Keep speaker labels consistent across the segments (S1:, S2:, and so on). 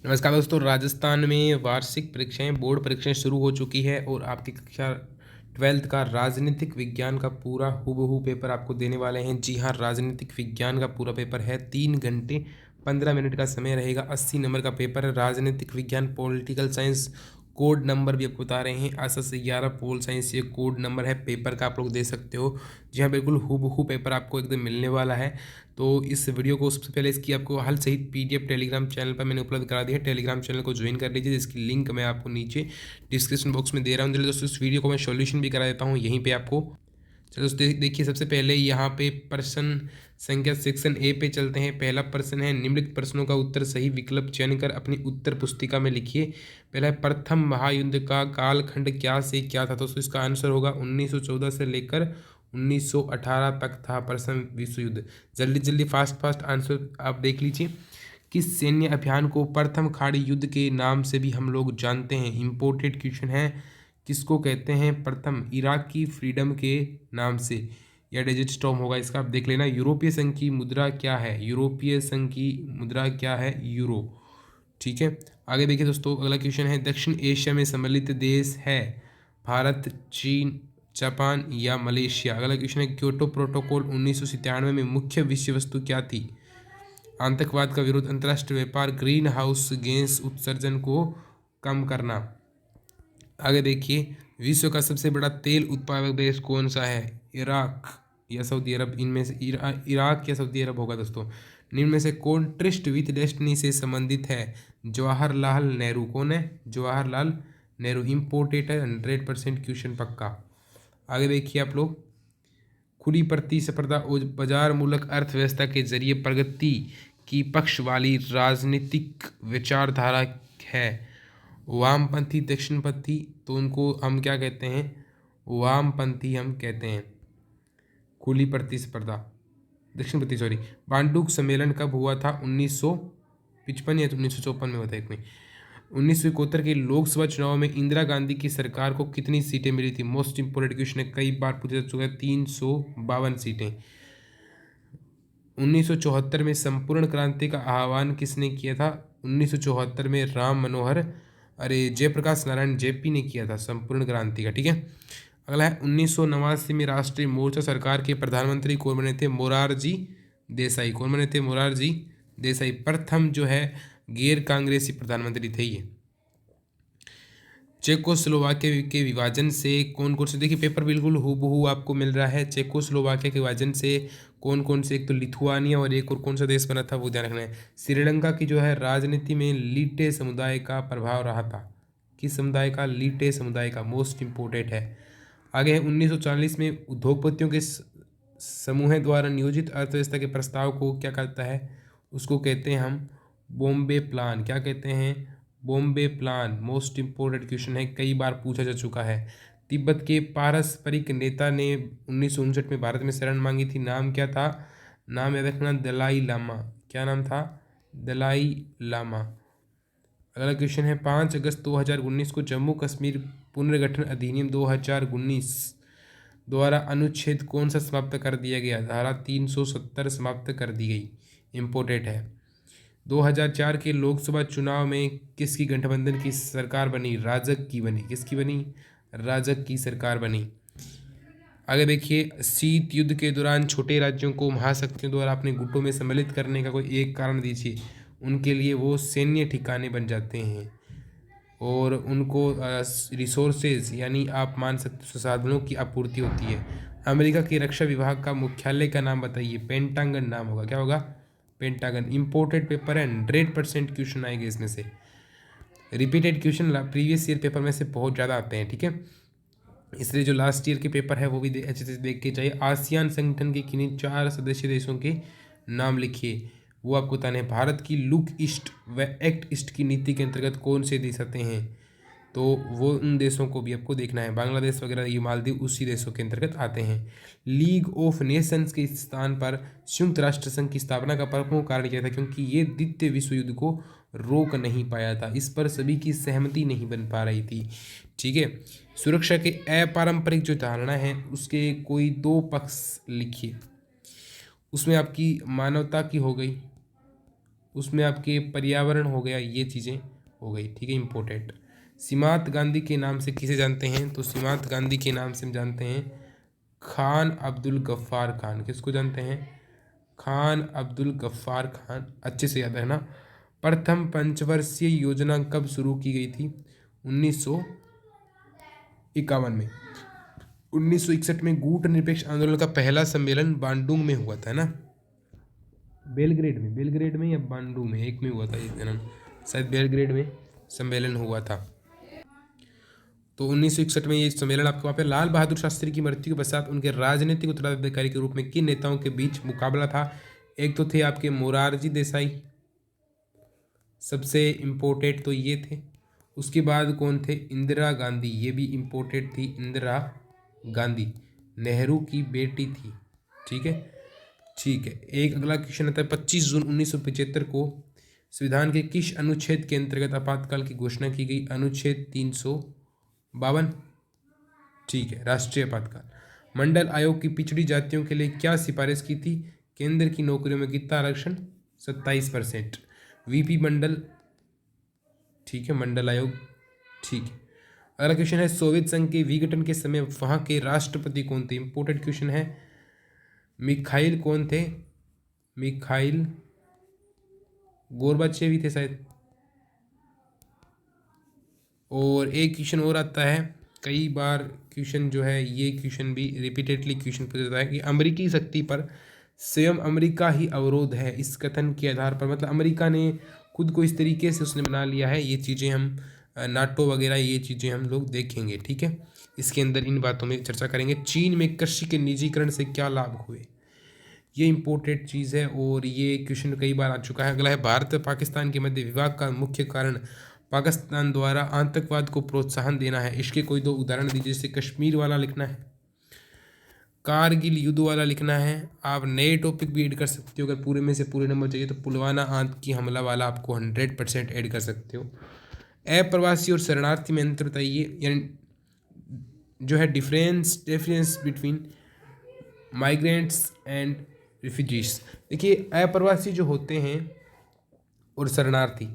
S1: नमस्कार दोस्तों। राजस्थान में वार्षिक परीक्षाएं बोर्ड परीक्षाएं शुरू हो चुकी है और आपकी कक्षा 12th का राजनीतिक विज्ञान का पूरा हूबहू पेपर आपको देने वाले हैं। जी हाँ, राजनीतिक विज्ञान का पूरा पेपर है। 3 घंटे 15 मिनट का समय रहेगा। 80 नंबर का पेपर है। राजनीतिक विज्ञान, पॉलिटिकल साइंस, कोड नंबर भी आपको बता रहे हैं। 8 से 11 पोल साइंस, ये कोड नंबर है पेपर का, आप लोग दे सकते हो। जी हाँ, बिल्कुल हूबहू पेपर आपको एकदम मिलने वाला है। तो इस वीडियो को सबसे पहले इसकी आपको हल सहित पीडीएफ टेलीग्राम चैनल पर मैंने उपलब्ध करा दी है। टेलीग्राम चैनल को ज्वाइन कर लीजिए, जिसकी लिंक मैं आपको नीचे डिस्क्रिप्शन बॉक्स में दे रहा हूँ। चलिए दोस्तों, इस वीडियो को मैं सॉल्यूशन भी करा देता हूँ यहीं पे आपको। चलो दोस्तों देखिए, सबसे पहले यहाँ पे प्रश्न संख्या सेक्शन ए पे चलते हैं। पहला प्रश्न है, निम्नलिखित प्रश्नों का उत्तर सही विकल्प चयन कर अपनी उत्तर पुस्तिका में लिखिए। पहला है, प्रथम महायुद्ध का कालखंड क्या से क्या था। दोस्तों इसका आंसर होगा 1914 से लेकर 1918 तक था प्रथम विश्व युद्ध। जल्दी जल्दी फास्ट आंसर आप देख लीजिए। किस सैन्य अभियान को प्रथम खाड़ी युद्ध के नाम से भी हम लोग जानते हैं। इम्पोर्टेड क्वेश्चन है। किसको कहते हैं प्रथम? इराक की फ्रीडम के नाम से, या डेजर्ट स्टॉर्म होगा इसका, आप देख लेना। यूरोपीय संघ की मुद्रा क्या है? यूरोपीय संघ की मुद्रा क्या है? यूरो। ठीक है, आगे देखिए दोस्तों, अगला क्वेश्चन है, दक्षिण एशिया में सम्मिलित देश है भारत, चीन, जापान या मलेशिया। अगला क्वेश्चन है, क्योटो प्रोटोकॉल 1997 में मुख्य विषय वस्तु क्या थी? आतंकवाद का विरोध, अंतर्राष्ट्रीय व्यापार, ग्रीन हाउस गैस उत्सर्जन को कम करना। आगे देखिए, विश्व का सबसे बड़ा तेल उत्पादक देश कौन सा है? इराक या सऊदी अरब, इनमें से इराक या सऊदी अरब होगा दोस्तों। निम्न में से कौन ट्रस्ट विथ डेस्टिनी से संबंधित है? जवाहरलाल नेहरू। कौन है? जवाहरलाल नेहरू। इम्पोर्टेड है, 100% क्वेश्चन पक्का। आगे देखिए आप लोग, खुली प्रतिस्पर्धा और बाजार मूलक अर्थव्यवस्था के जरिए प्रगति की पक्ष वाली राजनीतिक विचारधारा है वामपंथी, दक्षिणपंथी। तो उनको हम क्या कहते हैं? वामपंथी हम कहते हैं। खुली प्रतिस्पर्धा, दक्षिणपंथी सॉरी। बांडुक सम्मेलन कब हुआ था? 1955 या 1954 में हुआ था एक में। 1971 के लोकसभा चुनाव में इंदिरा गांधी की सरकार को कितनी सीटें मिली थी? मोस्ट इंपोर्टेंट क्वेश्चन है, कई बार पूछा जा चुका है। 352 सीटें। 1974 में संपूर्ण क्रांति का आह्वान किसने किया था? 1974 में राम मनोहर जयप्रकाश नारायण जेपी ने किया था संपूर्ण क्रांति का। ठीक है, अगला है, 1989 में राष्ट्रीय मोर्चा सरकार के प्रधानमंत्री कौन बने थे? मोरारजी देसाई। कौन बने थे? मोरारजी देसाई। प्रथम जो है गैर कांग्रेसी प्रधानमंत्री थे ये। चेकोस्लोवाकिया के विभाजन से कौन कौन से, देखिए पेपर बिल्कुल हूबहू आपको मिल रहा है। चेकोस्लोवाकिया के विभाजन से कौन कौन से, एक तो लिथुआनिया और एक और कौन सा देश बना था वो ध्यान रखना है। श्रीलंका की जो है राजनीति में लीटे समुदाय का प्रभाव रहा था। किस समुदाय का? लीटे समुदाय का। मोस्ट इम्पोर्टेंट है। आगे है, 1940 में उद्योगपतियों के समूह द्वारा नियोजित अर्थव्यवस्था के प्रस्ताव को क्या कहता है? उसको कहते हैं हम बॉम्बे प्लान। क्या कहते हैं? Bombay plan. Most important question है, कई बार पूछा जा चुका है। तिब्बत के पारस्परिक नेता ने 1959 में भारत में शरण मांगी थी, नाम क्या था? नाम याद रखना, दलाई लामा। क्या नाम था? दलाई लामा। अगला क्वेश्चन है, 5 अगस्त 2019 को जम्मू कश्मीर पुनर्गठन अधिनियम 2019 द्वारा अनुच्छेद कौन सा समाप्त कर दिया गया? धारा 370 समाप्त कर दी गई। इम्पोर्टेंट है। 2004 के लोकसभा चुनाव में किसकी गठबंधन की सरकार बनी? राजग की बनी। किसकी बनी? राजग की सरकार बनी। आगे देखिए, शीत युद्ध के दौरान छोटे राज्यों को महाशक्तियों द्वारा अपने गुटों में सम्मिलित करने का कोई एक कारण दीजिए। उनके लिए वो सैन्य ठिकाने बन जाते हैं और उनको रिसोर्सेज यानी आप मान सकते हो संसाधनों की आपूर्ति होती है। अमेरिका की रक्षा विभाग का मुख्यालय का नाम बताइए। पेंटागन नाम होगा। क्या होगा? पेंटागन। इंपोर्टेड पेपर है, 100% क्वेश्चन आएंगे इसमें से। Repeated question previous year paper में से बहुत ज़्यादा आते हैं। ठीक है, इसलिए जो लास्ट ईयर के पेपर है वो भी अच्छे से देख के चाहिए। आसियान संगठन के किन्हीं 4 सदस्य देशों के नाम लिखिए। वो आपको बताने हैं। भारत की लुक ईस्ट व एक्ट ईस्ट की नीति के अंतर्गत कौन से देश आते हैं? तो वो उन देशों को भी आपको देखना है। बांग्लादेश वगैरह, ये मालदीव उसी देशों के अंतर्गत आते हैं। लीग ऑफ नेशंस के स्थान पर संयुक्त राष्ट्र संघ की स्थापना का प्रमुख कारण क्या था? क्योंकि ये द्वितीय विश्व युद्ध को रोक नहीं पाया था, इस पर सभी की सहमति नहीं बन पा रही थी। ठीक है, सुरक्षा के अपारंपरिक जो धारणा है उसके कोई 2 पक्ष लिखिए। उसमें आपकी मानवता की हो गई, उसमें आपके पर्यावरण हो गया, ये चीज़ें हो गई, ठीक है, इम्पोर्टेंट। सीमांत गांधी के नाम से किसे जानते हैं? तो सीमांत गांधी के नाम से हम जानते हैं खान अब्दुल गफ्फार खान। किसको जानते हैं? खान अब्दुल गफ्फार खान। अच्छे से याद है ना। प्रथम पंचवर्षीय योजना कब शुरू की गई थी? 1951 में। 1961 में गुट निरपेक्ष आंदोलन का पहला सम्मेलन बांडुंग में हुआ था ना, बेलग्रेड में या बांडुंग में, एक में हुआ था ये जन्म, शायद बेलग्रेड में सम्मेलन हुआ था। तो 1961 में ये सम्मेलन आपके वहाँ पे। लाल बहादुर शास्त्री की मृत्यु के पश्चात उनके राजनीतिक उत्तराधिकारी के रूप में किन नेताओं के बीच मुकाबला था? एक तो थे आपके मोरारजी देसाई, सबसे इम्पोर्टेंट तो ये थे। उसके बाद कौन थे? इंदिरा गांधी, ये भी इम्पोर्टेंट थी इंदिरा गांधी, नेहरू की बेटी थी, ठीक है। ठीक है, एक अगला क्वेश्चन आता है 25 जून 1975 को संविधान के किस अनुच्छेद के अंतर्गत आपातकाल की घोषणा की गई? अनुच्छेद 352, ठीक है, राष्ट्रीय आपातकाल। मंडल आयोग की पिछड़ी जातियों के लिए क्या सिफारिश की थी? केंद्र की नौकरियों में कितना आरक्षण? 27%। वीपी मंडल, ठीक है, मंडल आयोग, ठीक है। अगला क्वेश्चन है सोवियत संघ के विघटन के समय वहां के राष्ट्रपति कौन थे? इंपोर्टेंट क्वेश्चन है। मिखाइल कौन थे? मिखाइल गोर्बाचेव थे शायद। और एक क्वेश्चन और आता है, कई बार क्वेश्चन जो है, ये क्वेश्चन भी रिपीटेडली क्वेश्चन पूछा जाता है कि अमेरिकी शक्ति पर स्वयं अमेरिका ही अवरोध है, इस कथन के आधार पर, मतलब अमेरिका ने खुद को इस तरीके से उसने बना लिया है। ये चीज़ें हम नाटो वगैरह, ये चीज़ें हम लोग देखेंगे, ठीक है। इसके अंदर इन बातों में चर्चा करेंगे। चीन में कृषि के निजीकरण से क्या लाभ हुए? ये इंपॉर्टेंट चीज़ है और ये क्वेश्चन कई बार आ चुका है। अगला है भारत और पाकिस्तान के मध्य विवाद का मुख्य कारण पाकिस्तान द्वारा आतंकवाद को प्रोत्साहन देना है। इसके कोई दो उदाहरण दीजिए। जैसे कश्मीर वाला लिखना है, कारगिल युद्ध वाला लिखना है। आप नए टॉपिक भी ऐड कर सकते हो, अगर पूरे में से पूरे नंबर चाहिए तो पुलवामा आतंकी हमला वाला आपको 100% ऐड कर सकते हो। अप्रवासी और शरणार्थी में अंतर बताइए, यानी जो है difference between migrants and refugees. देखिए, अप्रवासी जो होते हैं और शरणार्थी,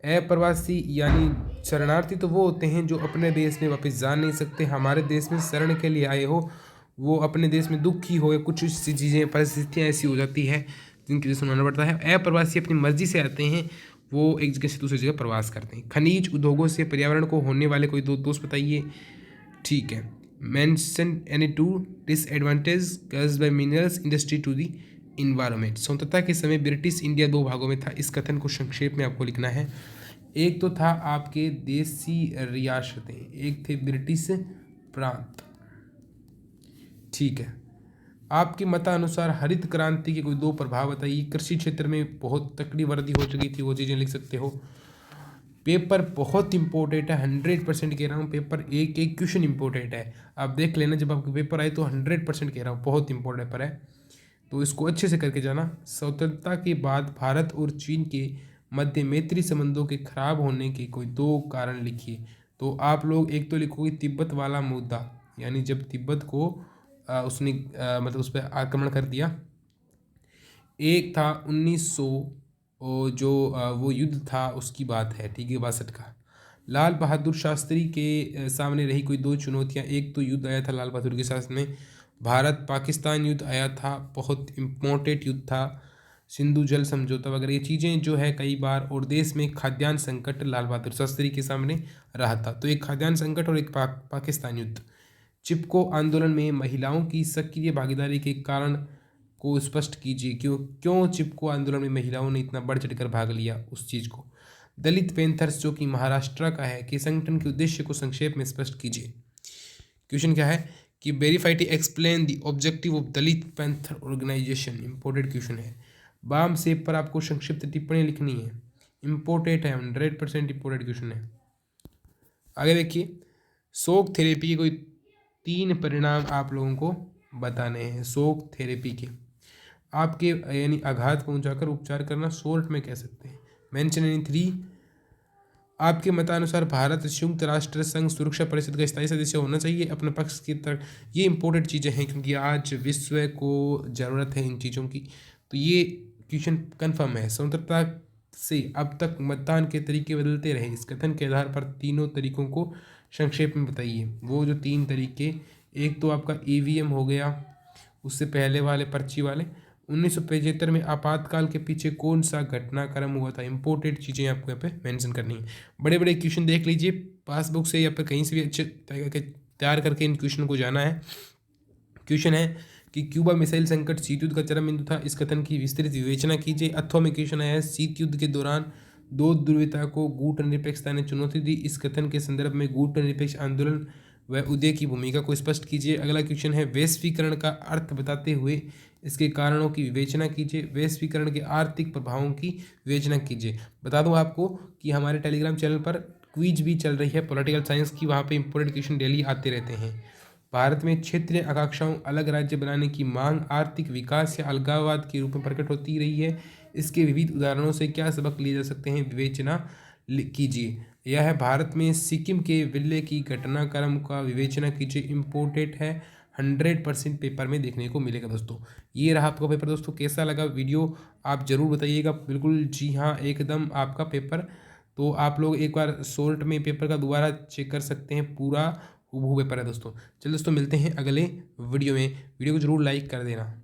S1: अप्रवासी यानी शरणार्थी तो वो होते हैं जो अपने देश में वापस जा नहीं सकते, हमारे देश में शरण के लिए आए हो, वो अपने देश में दुखी हो या कुछ सी चीज़ें परिस्थितियाँ ऐसी हो जाती है जिनकी वजह से सुनाना पड़ता है। अप्रवासी अपनी मर्जी से आते हैं, वो एक जगह से दूसरी जगह प्रवास करते हैं। खनिज उद्योगों से पर्यावरण को होने वाले कोई दो दोष बताइए, ठीक है। Mention any two disadvantage caused by minerals industry to the environment। स्वतंत्रता के समय ब्रिटिश इंडिया दो भागों में था, इस कथन को संक्षेप में आपको लिखना है। एक तो था आपके देसी रियासतें, एक थे ब्रिटिश प्रांत, ठीक है। आपके मतानुसार हरित क्रांति के कोई दो प्रभाव बताइए। कृषि क्षेत्र में बहुत तकड़ी वृद्धि हो चुकी थी, वो चीज़ें लिख सकते हो। पेपर बहुत इंपॉर्टेंट है, 100% कह रहा हूँ, पेपर एक एक क्वेश्चन इंपॉर्टेंट है। आप देख लेना जब आपके पेपर आए तो 100% कह रहा हूँ, बहुत इंपॉर्टेंट पेपर है, तो इसको अच्छे से करके जाना। स्वतंत्रता के बाद भारत और चीन के मध्य मैत्री संबंधों के खराब होने के कोई दो कारण लिखिए। तो आप लोग एक तो लिखोगे तिब्बत वाला मुद्दा, यानी जब तिब्बत को उसने मतलब उस पर आक्रमण कर दिया। एक था 1900 वो युद्ध था उसकी बात है, ठीक है, 62 का। लाल बहादुर शास्त्री के सामने रही कोई दो चुनौतियां। एक तो युद्ध आया था लाल बहादुर के साथ में, भारत पाकिस्तान युद्ध आया था, बहुत इम्पोर्टेंट युद्ध था, सिंधु जल समझौता वगैरह ये चीज़ें जो है कई बार। और देश में खाद्यान्न संकट लाल बहादुर शास्त्री के सामने रहा था, तो एक खाद्यान्न संकट और एक पाकिस्तान युद्ध। चिपको आंदोलन में महिलाओं की सक्रिय भागीदारी के कारण को स्पष्ट कीजिए। क्यों क्यों चिपको आंदोलन में महिलाओं ने इतना बढ़ चढ़कर भाग लिया उस चीज़ को। दलित पैंथर्स जो कि महाराष्ट्र का है, के संगठन के उद्देश्य को संक्षेप में स्पष्ट कीजिए। क्वेश्चन क्या है कि verify to explain the objective of Dalit Panther organisation. Important question है। बाम सेब पर आपको संक्षिप्त टिप्पणी लिखनी है, इंपॉर्टेंट है, 100% इंपॉर्टेंट क्वेश्चन है। आगे देखिए, शोक थेरेपी के कोई 3 परिणाम आप लोगों को बताने हैं। शोक थेरेपी के आपके यानी आघात पहुंचाकर उपचार करना, शॉर्ट में कह सकते हैं। Mention any 3। आपके मतानुसार भारत संयुक्त राष्ट्र संघ सुरक्षा परिषद का स्थायी सदस्य होना चाहिए अपने पक्ष की तरफ। ये इंपॉर्टेंट चीज़ें हैं क्योंकि आज विश्व को ज़रूरत है इन चीज़ों की, तो ये क्वेश्चन कन्फर्म है। स्वतंत्रता से अब तक मतदान के तरीके बदलते रहे। इस कथन के आधार पर तीनों तरीकों को संक्षेप में बताइए। वो जो 3 तरीके, एक तो आपका ईवीएम हो गया, उससे पहले वाले पर्ची वाले। 1975 में आपातकाल के पीछे कौन सा घटनाक्रम हुआ था? इंपॉर्टेंट चीज़ें आपको यहाँ पे मेंशन करनी है। बड़े बड़े क्वेश्चन देख लीजिए पासबुक से या फिर कहीं से भी अच्छे तैयार करके इन क्वेश्चन को जाना है। क्वेश्चन है कि क्यूबा मिसाइल संकट शीत युद्ध का चरम बिंदु था, इस कथन की विस्तृत विवेचना कीजिए। अथवा में क्वेश्चन आया है शीत युद्ध के दौरान दो ध्रुवीयता को गूढ़ ने चुनौती दी, इस कथन के संदर्भ में गूढ़ आंदोलन व उदय की भूमिका को स्पष्ट कीजिए। अगला क्वेश्चन है वैश्वीकरण का अर्थ बताते हुए इसके कारणों की विवेचना कीजिए। वैश्वीकरण के आर्थिक प्रभावों की विवेचना कीजिए। बता दूं आपको कि हमारे टेलीग्राम चैनल पर क्विज भी चल रही है पॉलिटिकल साइंस की, वहाँ पे इंपॉर्टेंट क्वेश्चन डेली आते रहते हैं। भारत में क्षेत्रीय आकांक्षाओं अलग राज्य बनाने की मांग आर्थिक विकास या अलगाववाद के रूप में प्रकट होती रही है। इसके विविध उदाहरणों से क्या सबक लिए जा सकते हैं? विवेचना कीजिए। यह है भारत में सिक्किम के विलय की घटनाक्रम का विवेचना कीजिए। इम्पोर्टेंट है, 100% पेपर में देखने को मिलेगा दोस्तों। ये रहा आपका पेपर दोस्तों। कैसा लगा वीडियो आप ज़रूर बताइएगा। बिल्कुल जी हाँ, एकदम आपका पेपर। तो आप लोग एक बार शॉर्ट में पेपर का दोबारा चेक कर सकते हैं, पूरा हूबहू पेपर है दोस्तों। चलिए दोस्तों, मिलते हैं अगले वीडियो में। वीडियो को जरूर लाइक कर देना।